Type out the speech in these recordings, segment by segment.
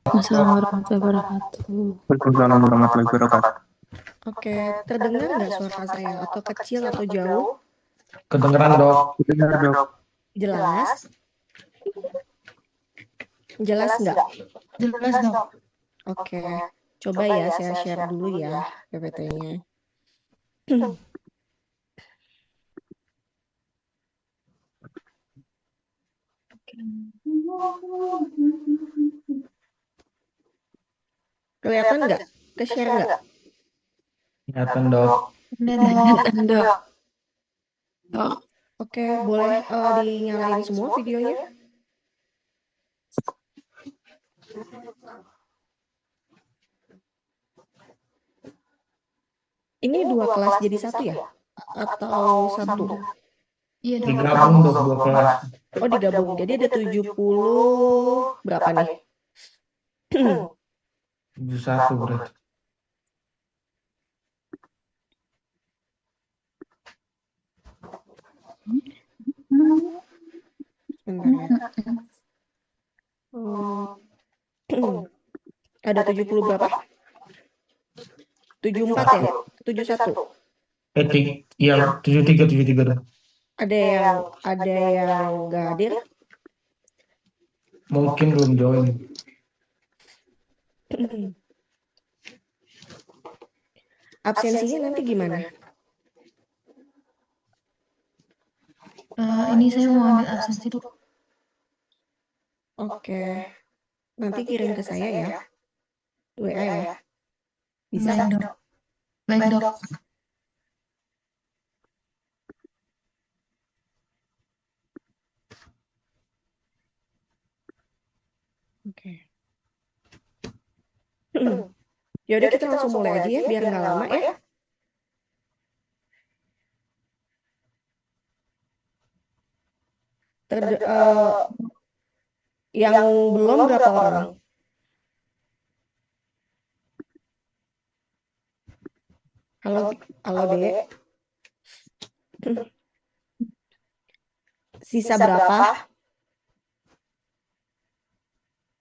Assalamualaikum warahmatullahi wabarakatuh. Waalaikumsalam warahmatullahi wabarakatuh. Oke, terdengar nggak suara saya? Atau kecil atau jauh? Kedengeran dok. Kedengeran dok. Jelas? Jelas nggak? Jelas dok. Oke, coba ya saya share dulu ya PPT-nya. Kelihatan nggak? Ke-share nggak? Kelihatan dok. Kelihatan dok. Oke, boleh dinyalain semua videonya? Ini dua kelas jadi satu ya? Atau satu? Iya dok. Digabung dok dua kelas. Oh, digabung. Jadi ada 70 berapa nih? 71 berarti. Sebentar ya. Ada 70 berapa? 74 ya? 71. Iya 73 dok. Ada yang nggak hadir? Mungkin belum join. Absensinya nanti gimana? Ini saya mau ambil absensi dok. Oke, nanti kirim ke saya ya, WA ya. Bisa? Baik dok. Baik dok. Oke. Ya udah kita langsung mulai aja ya, biar nggak lama ya. Yang belum berapa orang? Halo Dek. Sisa berapa?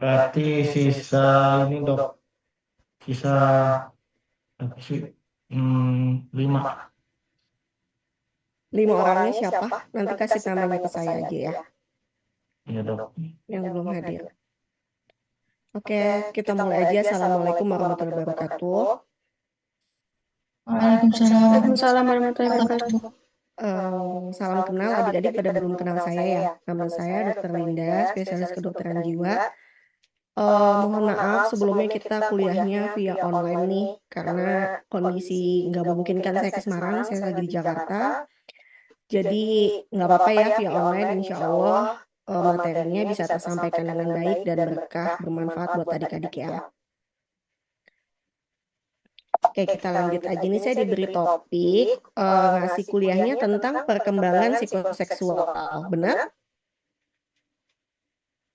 Berarti sisa ini dok. Sisa apa sih? 5. 5 orangnya siapa? Nanti kasih namanya ke saya aja ya, Iya dok. yang belum hadir. Oke, kita mulai aja. Assalamualaikum warahmatullahi wabarakatuh. Waalaikumsalam. Waalaikumsalam warahmatullahi wabarakatuh. Salam kenal adik-adik pada belum kenal saya ya. Nama saya Dr. Linda, spesialis kedokteran jiwa. Mohon maaf sebelumnya kita kuliahnya via online nih, karena kondisi nggak memungkinkan saya ke Semarang, saya lagi di Jakarta. Jadi nggak apa-apa ya via online, insya Allah materinya bisa tersampaikan dengan baik dan berkah, bermanfaat buat adik-adik ya. Oke, kita lanjut aja nih. Saya diberi topik ngasih kuliahnya tentang perkembangan psikoseksual. Benar?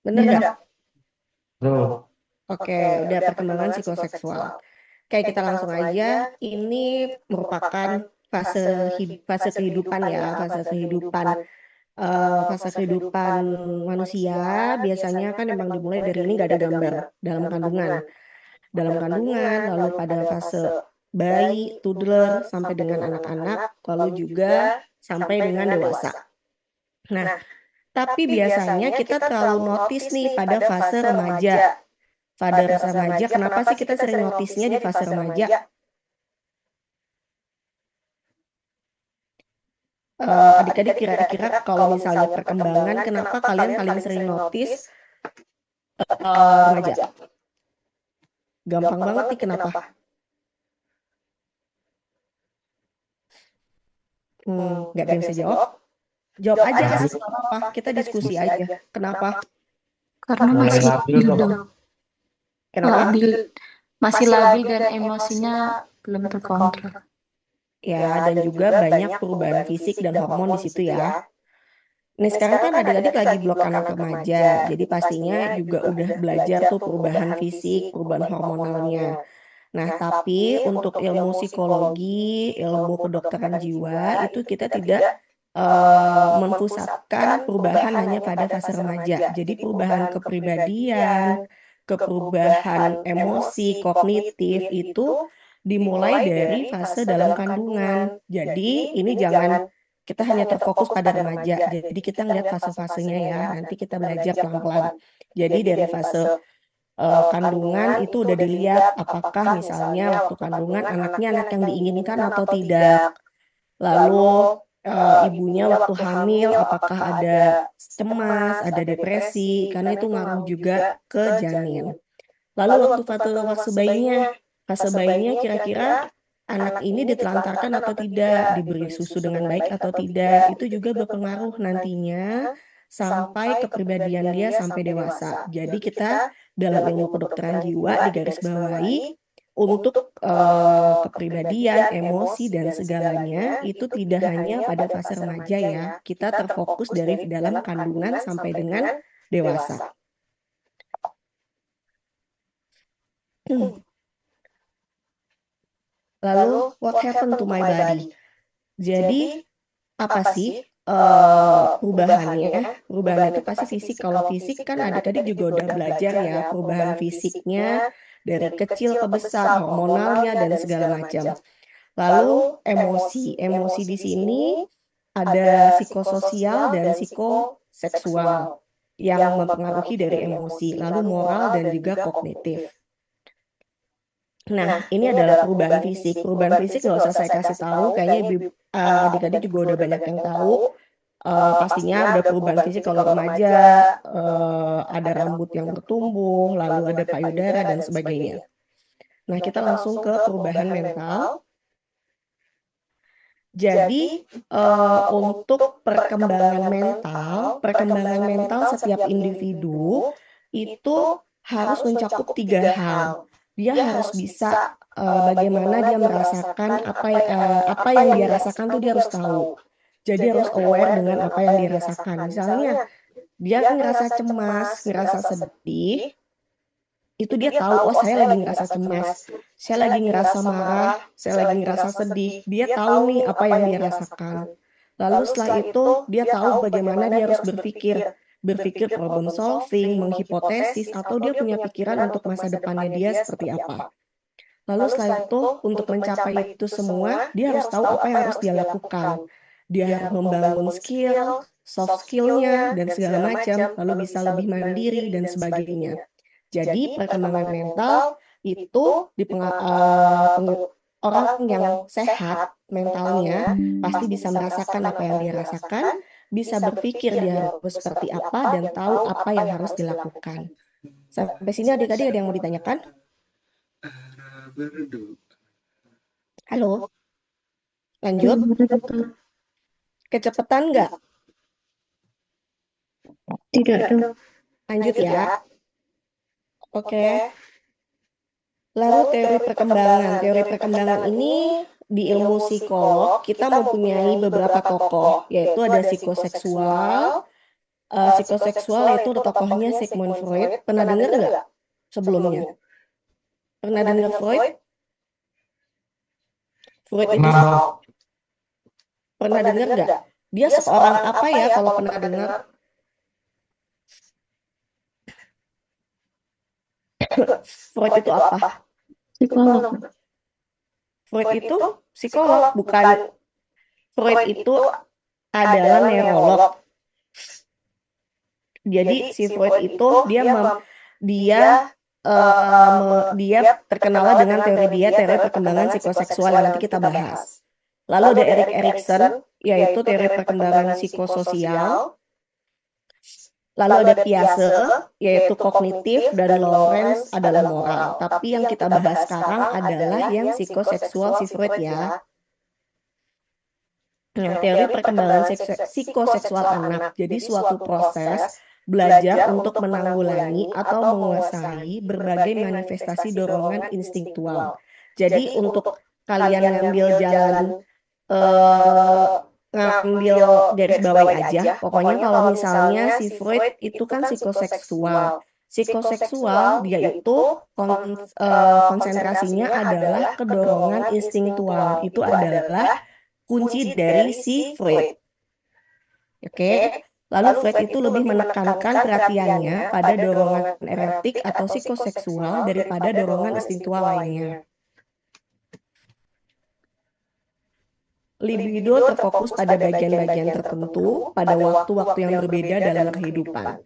Benar nggak? Tuh. Oke, udah perkembangan psikoseksual. Oke, kita langsung aja. Ini merupakan fase kehidupan ya, fase kehidupan manusia. Biasanya kan emang dimulai dari ini nggak ada gambar dalam kandungan, lalu pada fase bayi, toddler, sampai dengan anak-anak, lalu juga sampai dengan dewasa. Nah, tapi biasanya kita terlalu notice nih pada fase remaja. Kenapa sih kita sering notisnya di fase remaja? Adik-adik kira-kira kalau misalnya perkembangan, kenapa kalian paling sering notice remaja? Gampang banget nih, kenapa? Nggak bisa jawab? Jawab aja sih, nggak apa-apa. Kita diskusi aja. Kenapa? Karena masih labil dok. Kenapa? Masih labil dan emosinya belum terkontrol. Ya, dan juga banyak perubahan fisik dan hormon di situ ya. Nih sekarang kan adik-adik lagi blok anak remaja, jadi pastinya juga udah belajar tuh perubahan fisik, perubahan hormonalnya. Nah, tapi untuk ilmu psikologi, ilmu kedokteran jiwa itu kita tidak memposisikan perubahan hanya pada fase remaja. Jadi perubahan kepribadian, ke perubahan emosi, kognitif itu dimulai dari fase dalam kandungan. Jadi ini jangan kita hanya terfokus pada remaja. Jadi kita ngeliat fase-fasenya ya. Nanti kita belajar pelan-pelan. Jadi dari fase kandungan itu udah dilihat apakah misalnya waktu kandungan anaknya anak yang diinginkan atau tidak. Lalu ibunya waktu hamil apakah ada cemas, ada depresi, karena itu ngaruh juga ke janin. Lalu waktu fase bayinya kira-kira anak ini ditelantarkan atau tidak, diberi susu dengan baik atau tidak, itu juga berpengaruh nantinya sampai kepribadian dia sampai dewasa. Jadi kita dalam ilmu kedokteran jiwa digarisbawahi untuk kepribadian, emosi, dan segalanya itu tidak hanya pada fase remaja ya. Kita terfokus dari dalam kandungan sampai dengan dewasa. Lalu, what happened to my body? Jadi, apa sih perubahannya? Perubahannya itu pasti fisik. Kalau fisik kan adik-adik juga udah belajar ya, perubahan fisiknya dari kecil ke besar, hormonalnya, dan segala macam. Lalu, emosi. Emosi di sini ada psikososial dan psikoseksual yang mempengaruhi dari emosi. Lalu, moral dan juga kognitif. Nah, ini adalah perubahan fisik. Perubahan fisik nggak usah saya kasih tahu, kayaknya adik-adik juga udah banyak yang tahu. Pastinya ada perubahan fisik kalau remaja, ada rambut yang bertumbuh, lalu ada payudara dan sebagainya. Nah, kita langsung ke perubahan mental. Jadi, untuk perkembangan mental setiap individu itu harus mencakup 3 hal. Dia harus bisa bagaimana dia merasakan apa yang dia rasakan tuh dia harus tahu. Jadi harus aware dengan apa yang dia rasakan. Misalnya dia ngerasa cemas, ngerasa sedih, itu dia tahu, oh saya lagi ngerasa cemas, saya lagi ngerasa marah, saya lagi ngerasa sedih. Dia tahu nih apa yang dia rasakan. Lalu setelah itu dia tahu bagaimana dia harus berpikir problem solving, menghipotesis, atau dia punya pikiran untuk masa depannya dia seperti apa. Lalu setelah itu untuk mencapai itu semua, dia harus tahu apa yang harus dia lakukan. Dia harus membangun skill, soft skillnya, dan segala macam, lalu bisa lebih mandiri dan sebagainya. Jadi perkembangan mental itu orang yang sehat mentalnya pasti bisa merasakan apa yang dia rasakan, bisa berpikir dia harus seperti apa dan tahu apa yang harus dilakukan. Sampai sini adik-adik ada yang mau ditanyakan? Halo? Lanjut? Kecepatan nggak? Tidak, Dok. Lanjut ya. Oke. Lalu teori perkembangan. Teori perkembangan ini di ilmu psikolog kita mempunyai beberapa tokoh, yaitu ada psikoseksual. Psikoseksual itu tokohnya Sigmund Freud. Pernah dengar nggak sebelumnya? Pernah dengar Freud? Freud itu pernah dengar nggak? Dia seorang apa ya kalau pernah dengar? Freud itu apa? Psikolog. Freud itu psikolog, bukan. Freud itu adalah neurolog. Jadi si Freud itu dia terkenal dengan teori perkembangan psikoseksual yang nanti kita bahas. Lalu ada Erik Erikson, yaitu teori perkembangan psikososial. Lalu ada Piaget, yaitu kognitif, dan Lawrence adalah moral. Tapi yang kita bahas sekarang adalah yang psikoseksual si Freud ya. Nah, teori perkembangan psikoseksual anak. Jadi suatu proses belajar untuk menanggulangi atau menguasai berbagai manifestasi dorongan instingtual. Jadi untuk kalian ngambil jalan ngambil garis bawahi aja. Pokoknya kalau misalnya si Freud itu kan psikoseksual. Psikoseksual dia itu konsentrasinya adalah kedorongan instingtual. Itu adalah kunci dari si Freud. Oke. Lalu Freud itu lebih menekankan perhatiannya pada dorongan erotik atau psikoseksual daripada dorongan instingtual lainnya. Libido terfokus pada bagian-bagian tertentu pada waktu-waktu yang berbeda dalam kehidupan.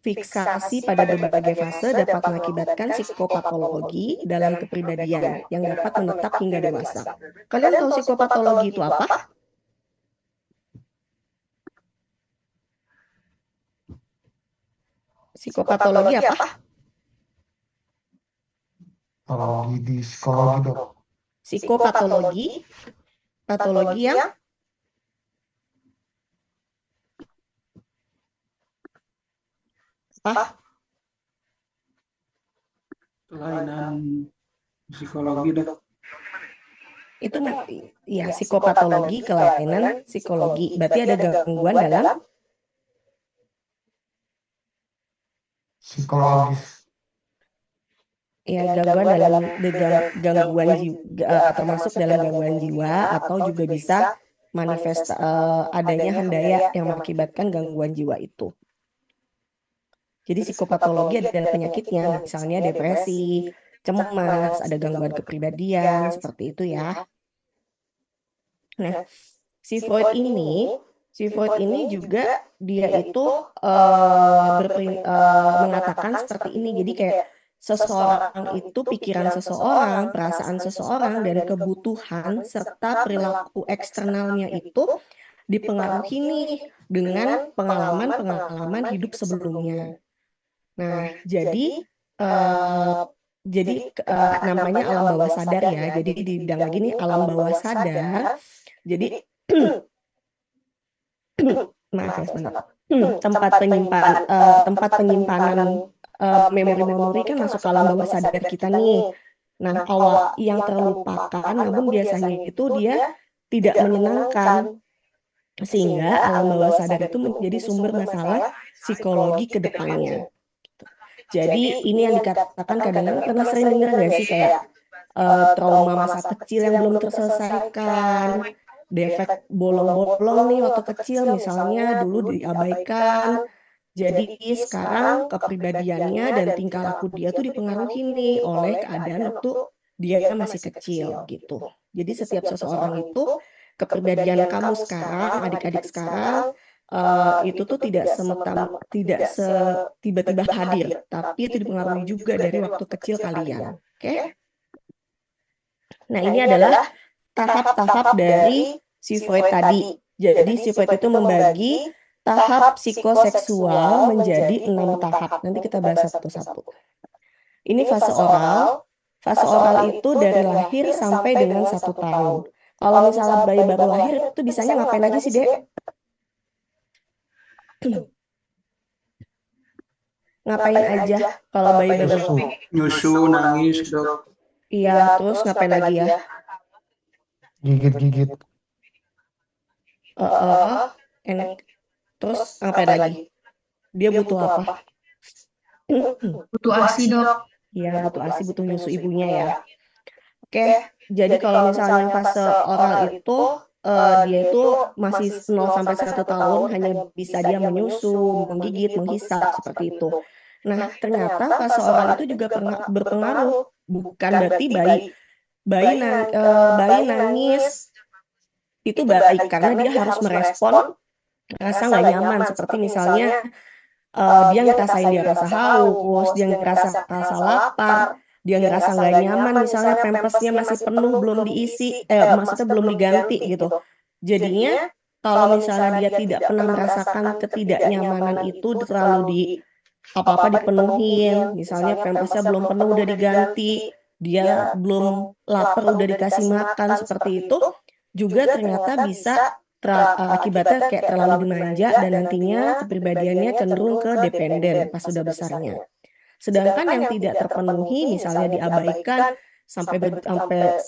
Fiksasi pada berbagai fase dapat mengakibatkan psikopatologi dalam kepribadian yang dapat menetap hingga dewasa. Kalian tahu psikopatologi itu apa? Psikopatologi apa? Patologi di psikologi dok. Psikopatologi, patologi yang apa? Kelainan psikologi dok. Itu ya psikopatologi, kelainan psikologi. Berarti ada gangguan dalam Psikologis. ya gangguan dalam gangguan jiwa, termasuk dalam gangguan jiwa atau juga bisa manifest adanya hendaya yang mengakibatkan gangguan jiwa itu. Jadi psikopatologi ada penyakitnya, misalnya depresi, cemas, ada gangguan kepribadian, seperti itu ya. Nah, si Freud ini juga dia itu mengatakan seperti ini. Jadi kayak seseorang itu pikiran seseorang, perasaan seseorang, dan kebutuhan serta perilaku eksternalnya itu dipengaruhi nih dengan pengalaman-pengalaman hidup sebelumnya. Nah, jadi namanya alam bawah sadar ya. Jadi di bidang lagi nih alam bawah sadar. Jadi maaf ya sebentar. Tempat penyimpanan memori-memori kan masuk ke alam bawah sadar kita nih. Nah, awal yang terlupakan, namun biasanya itu dia tidak menyenangkan, sehingga alam bawah sadar itu menjadi sumber masalah psikologi ke depannya. Jadi ini yang dikatakan kadang-kadang pernah sering dengar nggak sih kayak trauma masa kecil yang belum terselesaikan, defek bolong-bolong nih waktu kecil misalnya dulu diabaikan. Jadi sekarang kepribadiannya dan tingkah laku dia tuh dipengaruhi nih oleh keadaan waktu dia masih kecil gitu. Jadi setiap seseorang itu kepribadian kamu sekarang, adik-adik sekarang itu tuh tidak tiba-tiba hadir, tapi itu dipengaruhi juga dari waktu kecil kalian. Oke? Nah, ini adalah tahap-tahap dari si Freud tadi. Jadi si Freud itu membagi tahap psikoseksual menjadi 6 tahap. Nanti kita bahas satu-satu. Ini fase oral. Fase oral itu dari lahir sampai dengan 1 tahun. Kalau misalnya bayi baru lahir itu bisanya ngapain aja sih, Dek? Ngapain aja kalau bayi baru? Nyusu, nangis dok. Iya, terus ngapain lagi ya? Gigit-gigit. Enak. Terus ngapain lagi? Dia butuh apa? Butuh ASI dok. Iya, butuh ASI, butuh nyusu ibunya ya. Oke, jadi kalau misalnya fase oral itu dia itu masih 0 sampai 1 tahun hanya bisa dia menyusu, menggigit, menghisap seperti itu. Nah, ternyata fase oral itu juga berpengaruh. Bukan berarti bayi nangis itu baik karena dia harus merespon rasa nggak nyaman, seperti misalnya dia ngerasain dia rasa haus, dia ngerasa lapar, dia ngerasa nggak nyaman, misalnya pampasnya masih penuh belum diisi, maksudnya belum diganti gitu. Jadinya kalau misalnya dia tidak pernah merasakan ketidaknyamanan itu terlalu apa-apa dipenuhin, misalnya pampasnya belum penuh udah diganti, dia belum lapar udah dikasih makan, seperti itu juga ternyata bisa akibatnya kayak terlalu dimanja dan nantinya kepribadiannya cenderung ke dependen pas sudah besarnya. Sedangkan yang tidak terpenuhi misalnya diabaikan sampai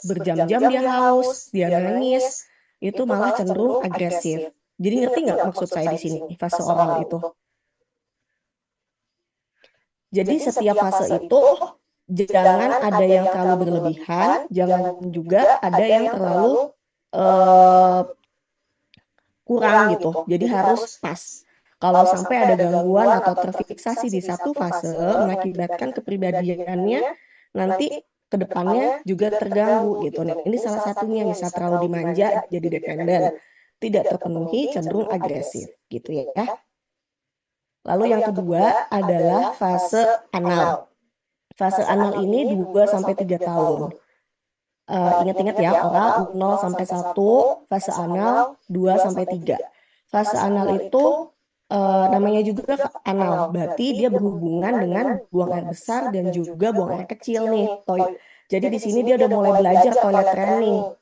berjam-jam dia haus, dia nangis, itu malah cenderung agresif. Jadi ngerti nggak maksud saya di sini fase oral itu? Jadi setiap fase itu jangan ada yang terlalu berlebihan, jangan juga ada yang terlalu kurang gitu. Jadi harus pas. Kalau sampai ada gangguan atau terfiksasi di satu fase, mengakibatkan kepribadiannya nanti ke depannya juga terganggu gitu. Nah, ini salah satunya, misal terlalu dimanja jadi defender, tidak terpenuhi cenderung agresif gitu ya. Lalu yang kedua adalah fase anal. Fase anal ini 2-3 tahun. Ingat-ingat ya, oral 0-1, fase anal 2-3. Fase anal itu namanya juga anal, berarti dia berhubungan dengan buang air besar dan juga buang air kecil nih. Jadi di sini dia udah mulai belajar toilet training.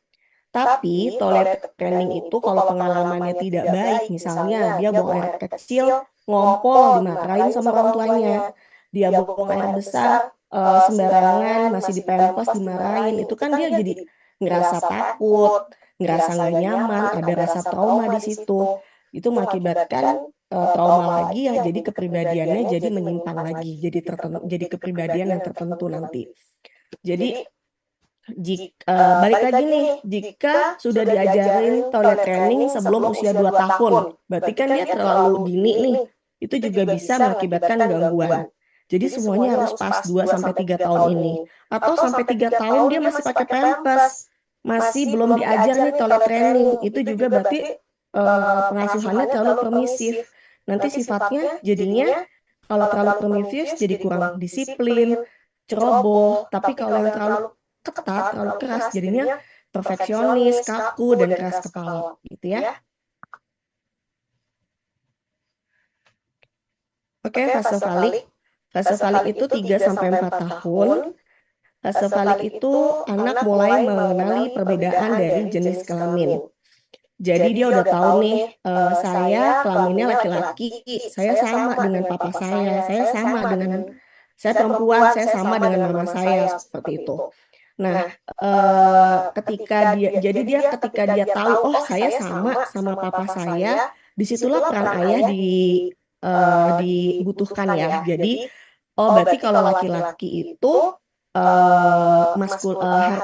Tapi toilet training itu kalau pengalamannya tidak baik, misalnya dia buang air kecil, ngompol, dimarahin sama orang tuanya. Dia buang air besar, sembarangan, masih dipempes, dimarahin. Itu kan dia jadi ngerasa takut, ngerasa nggak nyaman, ada rasa trauma di situ. Itu mengakibatkan trauma lagi ya, jadi kepribadiannya jadi menyimpang lagi, jadi kepribadian yang tertentu nanti. Jadi balik lagi nih, jika sudah diajarin toilet training sebelum usia 2 tahun, berarti kan dia terlalu dini nih, itu juga bisa mengakibatkan gangguan. Jadi semuanya harus pas 2-3 tahun ini. Atau sampai 3 tahun dia masih pakai pampers, masih belum diajar nih toilet training, itu juga berarti pengasuhannya terlalu permisif. Nanti sifatnya jadinya kalau terlalu permisif jadi kurang disiplin, ceroboh, tapi kalau yang terlalu ketat, terlalu keras, jadinya perfeksionis, kaku, dan keras kepala, gitu ya. Oke, fase falik. Fase falik itu 3-4 tahun. Fase falik itu anak mulai mengenali perbedaan dari jenis kelamin. Jadi dia udah tahu nih, saya kelaminnya laki-laki, saya sama dengan papa saya sama dengan, saya perempuan, saya sama dengan mama saya, seperti itu. Nah, ketika dia tahu, oh saya sama papa saya, disitulah peran ayah dibutuhkan ya. Jadi, berarti kalau laki-laki itu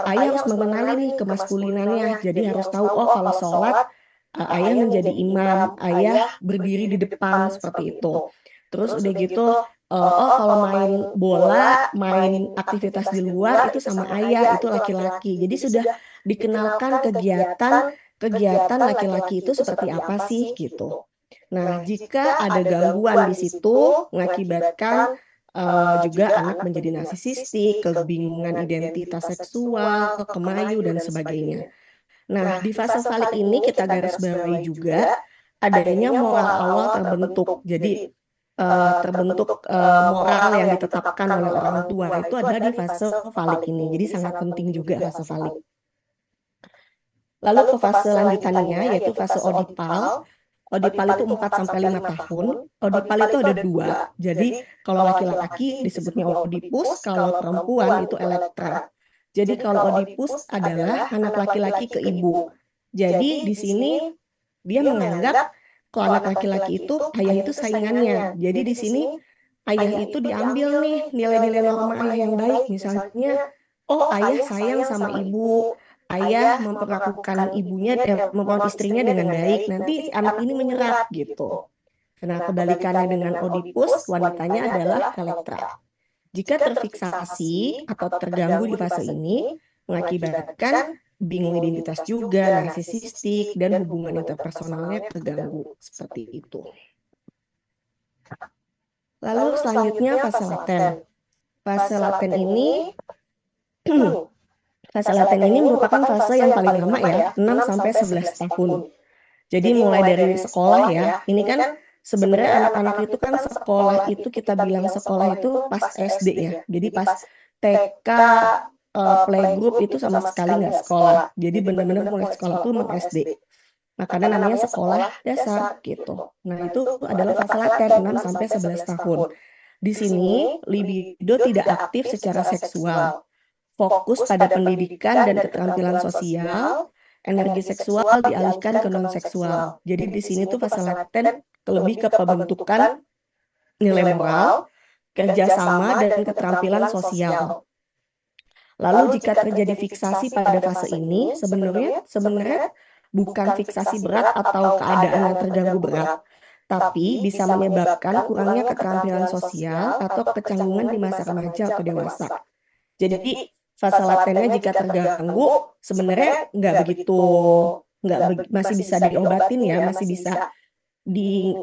ayah harus mengenali nih kemaskulinannya. Jadi harus tahu, oh kalau sholat ayah menjadi imam, ayah berdiri di depan seperti itu. Terus udah gitu, oh kalau main bola, main aktivitas di luar itu sama ayah, itu laki-laki. Jadi sudah dikenalkan kegiatan laki-laki itu seperti apa sih gitu. Nah, jika ada gangguan di situ mengakibatkan juga anak menjadi narsisistik, kebingungan identitas seksual, kemayu dan sebagainya. Nah, di fase falik ini kita garis bawahi juga adanya moral awal terbentuk. Jadi terbentuk moral yang ditetapkan oleh orang tua itu ada di fase falik ini. Jadi sangat penting juga fase falik. Lalu ke fase lanjutannya yaitu fase odipal. Odipal itu 4-5 tahun. Odipal itu ada 2. Jadi kalau laki-laki disebutnya Oedipus, kalau perempuan itu Elektra. Jadi kalau Oedipus adalah anak laki-laki ke ibu. Jadi di sini dia menganggap kalau anak laki-laki itu ayah itu saingannya. Jadi di sini ayah itu diambil nih nilai-nilai norma ayah yang baik. Misalnya, oh ayah sayang sama ibu, ayah memperlakukan memperlakukan istrinya dengan baik. Nanti anak ini menyerap gitu. Nah, kebalikannya dengan Oedipus, wanitanya adalah Elektra. Jika terfiksasi atau terganggu di fase ini, mengakibatkan bingung identitas juga, narsisistik, dan hubungan interpersonalnya terganggu. Seperti itu. Lalu selanjutnya fase laten. Fase laten ini merupakan fase yang paling lama ya, 6-11 tahun. Jadi mulai dari sekolah ya, ini kan sebenarnya anak-anak itu kan sekolah itu kita bilang sekolah itu pas SD ya. Jadi pas TK, playgroup itu sama sekali nggak sekolah. Jadi benar-benar mulai sekolah tuh SD. Makanya namanya sekolah dasar gitu. Nah itu adalah fase laten 6-11 tahun. Di sini libido tidak aktif secara seksual. Fokus pada pendidikan dan keterampilan sosial, energi seksual dialihkan ke non-seksual. Jadi di sini tuh fase laten lebih ke pembentukan nilai moral, kerjasama, dan keterampilan sosial. Lalu jika terjadi fiksasi pada fase ini, sebenarnya bukan fiksasi berat atau keadaan yang terganggu berat, tapi bisa menyebabkan kurangnya keterampilan sosial atau kecanggungan di masa remaja atau dewasa. Jadi fase latennya jika terganggu sebenarnya masih bisa diobatin ya, masih bisa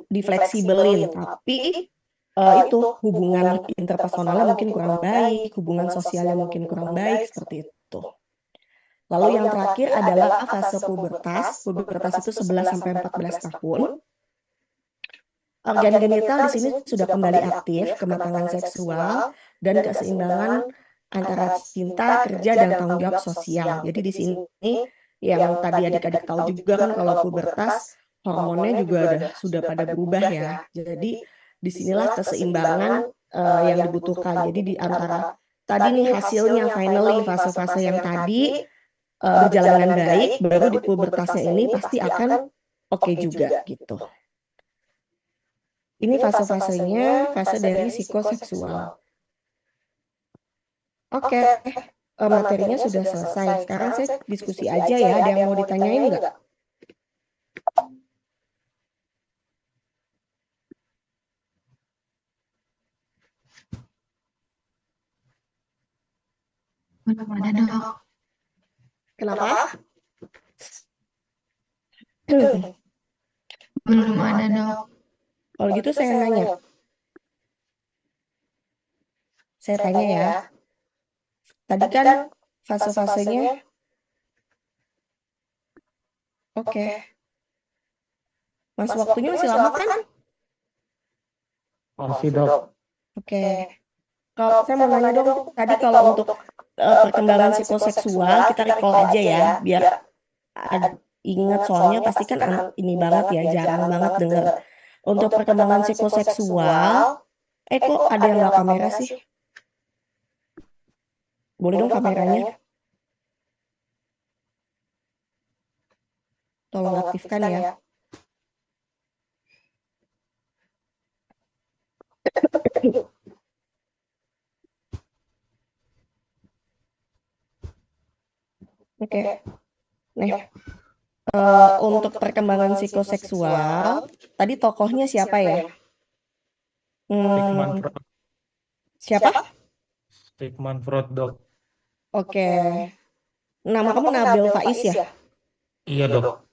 difleksibelin, tapi itu hubungan interpersonalnya mungkin kurang baik, hubungan sosialnya mungkin kurang baik seperti itu. Lalu yang terakhir adalah fase pubertas. Pubertas itu 11 sampai 14 tahun. Organ genital di sini sudah kembali aktif, kematangan seksual, dan keseimbangan antara cinta, kerja, dan tanggung jawab sosial. Jadi di sini yang tadi adik-adik tahu juga kan kalau pubertas hormonnya juga sudah pada berubah ya. Jadi disinilah keseimbangan yang dibutuhkan. Jadi di antara tadi nih hasilnya finally fase-fase yang tadi berjalan dengan baik, baru di pubertasnya ini pasti akan oke juga gitu. Ini fase-fasenya, fase dari psikoseksual. Oke, materinya sudah selesai. Sekarang saya diskusi aja ya. Ada yang mau ditanyain nggak? Belum ada, Dok. Kenapa? Belum ada, Dok. Kalau gitu saya nanya. Saya tanya ya. Tadi kan fase-fasenya. Oke. Mas waktunya masih lama kan? Masih, Dok. Oke. Kalau saya mau nanya dong, tadi kalau untuk perkembangan psikoseksual kita recall aja ya, biar ingat soalnya pasti kan ini banget ya, jarang banget denger. Untuk perkembangan psikoseksual, kok ada yang nggak kamera sih? Boleh dong kameranya? Tolong aktifkan ya. Oke. Nih, untuk perkembangan psikoseksual, tadi tokohnya siapa ya? Sigmund Freud. Siapa? Sigmund Freud, Dok. Oke. Nama kamu Nabil Faiz ya? Iya, Dok.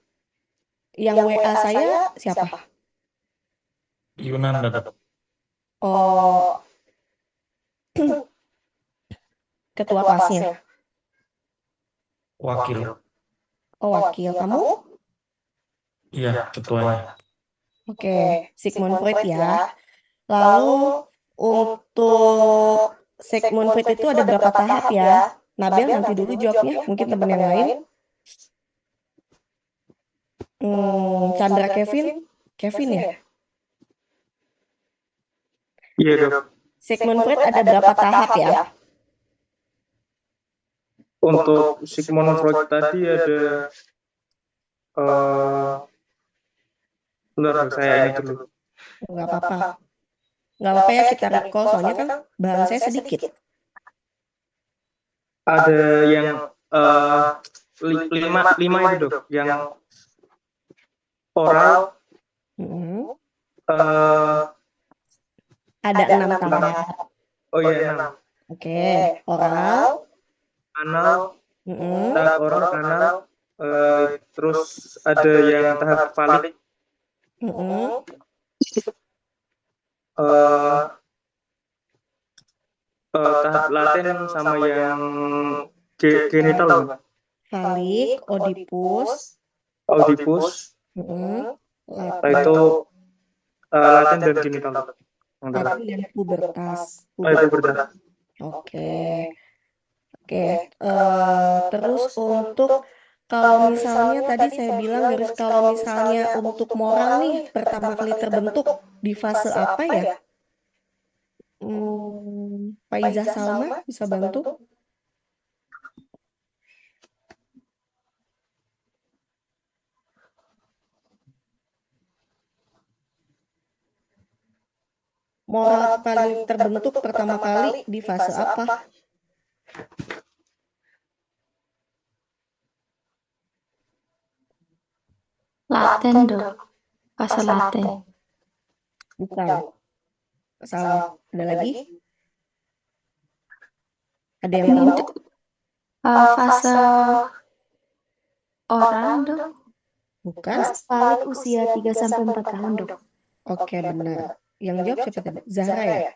Yang WA saya siapa? Yunanda, Dok. Oh, ketua kelasnya. Wakil. Oh, wakil. Kamu? Iya, ketuanya. Oke, Sigmund Freud ya. Lalu untuk Sigmund Freud itu ada berapa tahap ya? Nabil nanti dulu jawabnya, mungkin teman yang lain. Chandra Kevin ya? Iya, Dok. Sigmund Freud ada berapa tahap ya? Untuk Sigmund Freud tadi ada bentar, Dok, saya ingat dulu. Nggak apa-apa. Nggak apa-apa ya kita recall, soalnya kan bahan saya sedikit. Ada yang lima itu, Dok, yang oral, Ada 6 tahap. oh iya, 6. Oke, oral, Anal, tahap oral, anal, terus ada yang tahap falik, tahap laten sama yang genital, Bang. falik, Oedipus, itu laten dan genital. laten dan pubertas. Pubertas. Oke. Terus untuk kalau misalnya tadi saya bilang garis kalau misalnya untuk moral nih pertama kali terbentuk di fase apa ya? Faizah Salma bisa bantu? Moral paling terbentuk pertama kali di fase apa? Laten, Dok. Fase laten. Bukan. Salah. Ada lagi? Ada yang Ini tahu? fase orang, Dok. Bukan? Fase falik usia 3-4 tahun, Dok. Oke, benar. Yang jawab siapa tadi? Zahra ya?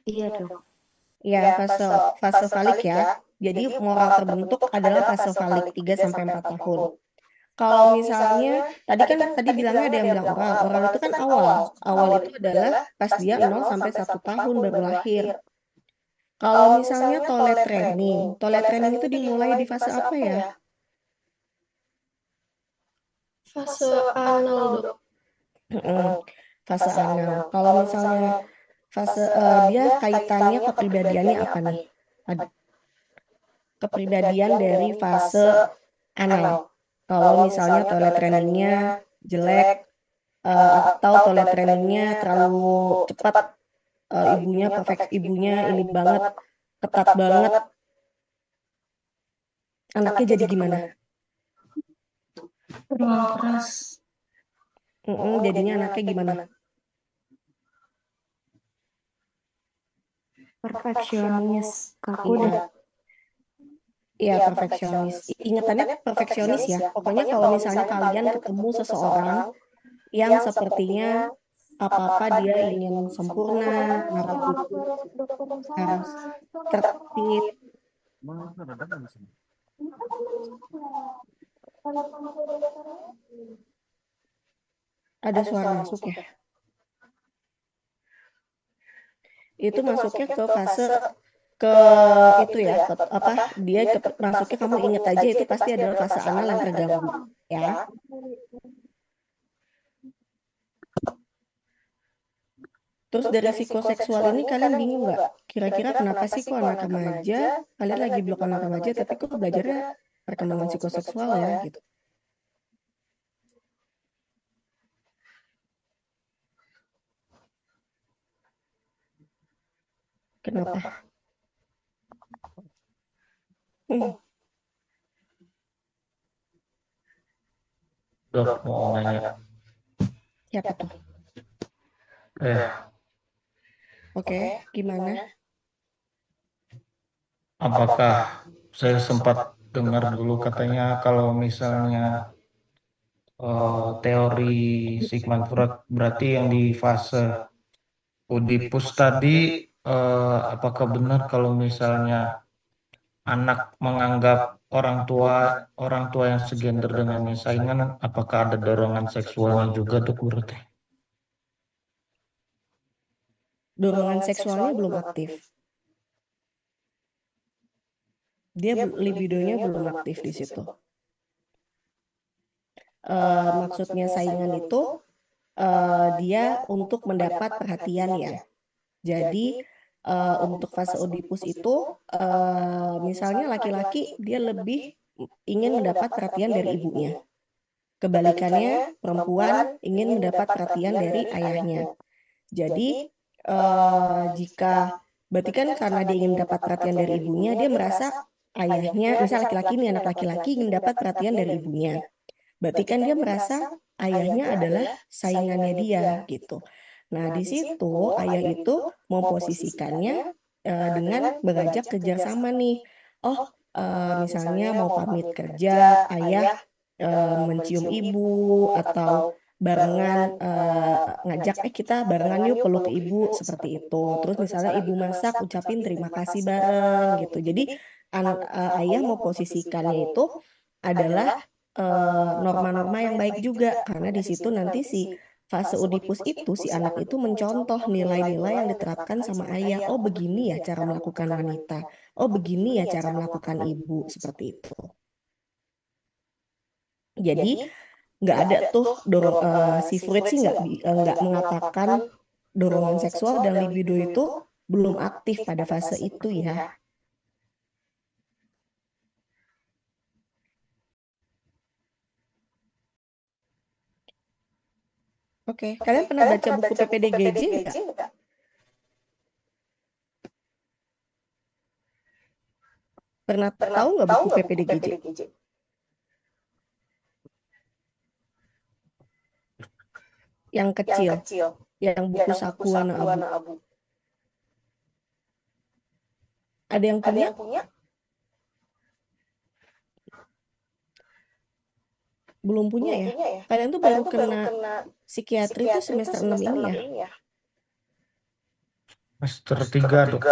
Iya, Dok. Ya, fase falik ya. Jadi moral terbentuk adalah fase falik 3-4 tahun. Kalau misalnya tadi bilangnya ada yang bilang oral. Oral itu kan awal. Awal itu adalah pas dia 0-1 tahun baru lahir. Kalau misalnya toilet training itu dimulai di fase apa ya? Fase anal, Dok. Fase anal. Kalau misalnya fase dia kaitannya kepribadiannya apa nih? Kepribadian dari fase anal. Kalau misalnya toilet trainingnya jelek atau toilet trainingnya terlalu cepat, ibunya ini banget, ketat banget, anaknya jadi gimana? Ruang keras. Jadinya anaknya gimana? Perfeksionis. Kaku Iya. deh. Iya, perfeksionis. Ingatannya perfeksionis ya. Pokoknya kalau misalnya kalian ketemu seseorang yang sepertinya apa-apa dia ingin sempurna, harus tertib. Ada suara masuk ya. Itu masuknya ke fase itu ya, masuknya kamu ingat aja itu pasti adalah fase anal yang terganggu ya. Terus dari psikoseksual ini kalian bingung nggak? Kira-kira kenapa sih kok anak remaja, kalian lagi blok anak remaja tapi kok belajarnya perkembangan psikoseksual ya gitu. Kenapa? Dok, mau nanya. Siapa tuh? Oke, gimana? Apakah saya sempat dengar dulu katanya kalau misalnya teori Sigmund Freud berarti yang di fase Oedipus tadi, apakah benar kalau misalnya anak menganggap orang tua yang segender dengannya saingan, apakah ada dorongan seksualnya juga tuh berarti? Dorongan seksualnya belum aktif. Dia libidonya belum aktif di situ. Maksudnya saingan itu dia untuk mendapat perhatian ya. Jadi untuk fase Oedipus itu misalnya laki-laki dia lebih ingin mendapat perhatian dari ibunya. Kebalikannya perempuan ingin mendapat perhatian dari ayahnya. Jadi berarti kan karena dia ingin mendapat perhatian dari ibunya, dia merasa ayahnya, misal laki-laki ini anak laki-laki ingin mendapat perhatian dari ibunya. Berarti kan dia merasa ayahnya adalah saingannya dia gitu. Nah, di situ ayah itu memposisikannya dengan mengajak kerjasama nih. Misalnya mau pamit kerja, ayah mencium ibu atau barengan ngajak kita barengan yuk peluk ibu seperti itu. Terus misalnya ibu masak ucapin terima kasih bareng gitu. Jadi ayah mau posisikannya itu adalah norma-norma yang baik juga karena di situ nanti si fase Oedipus itu si anak itu mencontoh nilai-nilai yang diterapkan sama ayah. Oh begini ya cara melakukan wanita. Oh begini ya cara melakukan ibu seperti itu. Jadi nggak ada tuh si Freud sih nggak mengatakan dorongan seksual dan libido itu belum aktif pada fase itu ya. Oke, kalian pernah baca buku PPDGJ nggak? Pernah tahu nggak buku PPDGJ? Yang kecil. yang buku saku warna abu. Ada yang punya? Belum punya ya? Kalian tuh baru kena psikiatri tuh semester 6 ini ya? Semester 3 dok.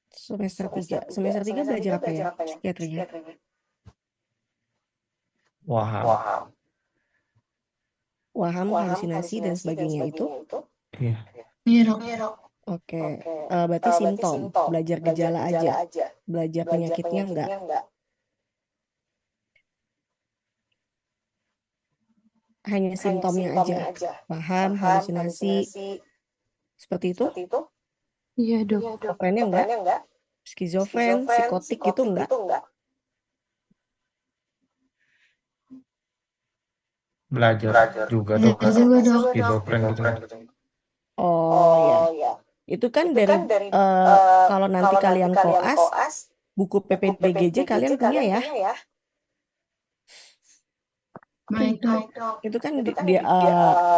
Semester 3. Semester 3 belajar apa ya psikiatrinya? Waham, halusinasi dan sebagainya itu? Iya. Iya dok. Oke, berarti simptom, belajar gejala aja, belajar penyakitnya enggak. Hanya simptomnya aja, paham, halusinasi, seperti itu? Iya dok. Skizofrennya enggak? Skizofren, psikotik gitu enggak? Belajar juga dok. Belajar juga dok. Skizofren gitu. Oh ya, itu kan dari kalau nanti kalian koas, buku PPDGJ kalian punya ya? Baik dok. Itu kan dia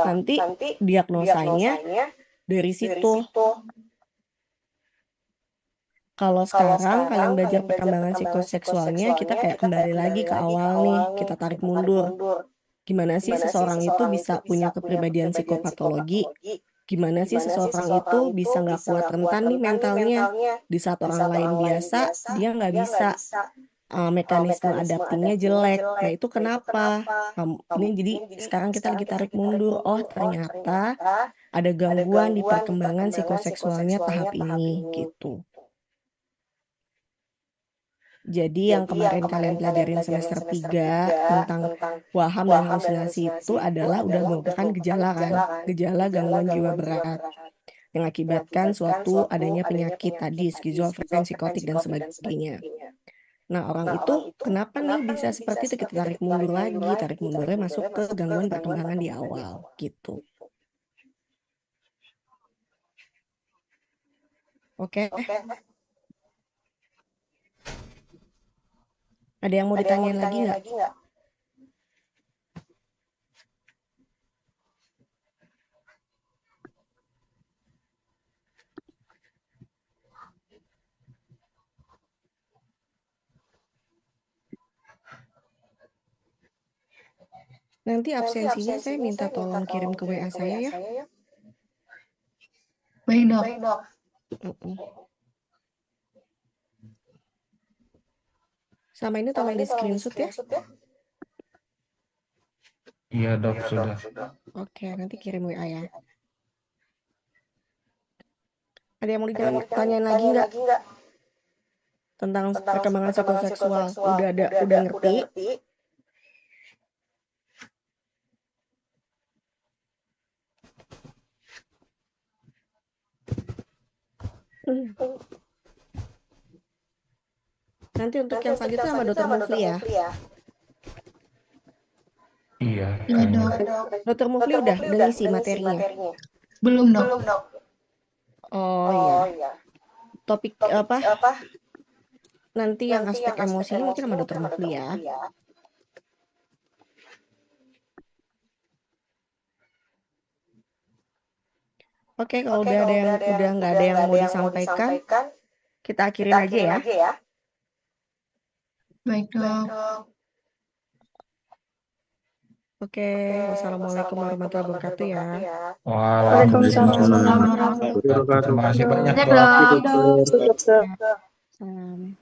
nanti diagnosanya dari situ. Kalau sekarang kalian belajar perkembangan psikoseksualnya, kita kayak kembali lagi ke awal nih, kita tarik mundur. Gimana sih seseorang itu bisa punya kepribadian psikopatologi? Gimana sih seseorang itu bisa nggak kuat rentan nih mentalnya? Di saat orang lain biasa, dia nggak bisa. Mekanisme adaptingnya jelek. Nah itu kenapa? Ini jadi sekarang kita lagi tarik mundur. Oh ternyata ada gangguan di perkembangan psikoseksualnya tahap ini gitu. Jadi yang kemarin kalian pelajarin semester 3 tentang waham dan halusinasi itu adalah udah merupakan gejala kan? Gejala gangguan jiwa berat yang mengakibatkan suatu adanya penyakit tadi, skizofren, psikotik, dan sebagainya. Nah, orang itu kenapa nih bisa seperti itu? Kita tarik mundur lagi, tarik mundurnya masuk ke gangguan perkembangan di awal, gitu. Oke. Ada yang mau ditanyain lagi nggak? Nanti absensinya saya minta tolong kirim ke WA saya ya. Baik dok. Sama ini tolong di screenshot ya. Iya dok, sudah. Oke, nanti kirim WA ya. Ada yang mau ditanyain lagi nggak? Tentang perkembangan psikoseksual. Udah ngerti? Nanti untuk yang selanjutnya sama Dr. Mufli ya. Iya. Iya dok. Dr. Mufli udah ngisi materinya. Belum dok. Oh iya. Topik apa? Nanti yang aspek emosinya mungkin sama Dr. Mufli ya. Oke, kalau udah nggak ada yang mau disampaikan, kita akhirin aja ya. Baik dok. Oke, wassalamualaikum warahmatullahi wabarakatuh ya. Waalaikumsalam warahmatullahi wabarakatuh. Terima kasih banyak dok. Salam.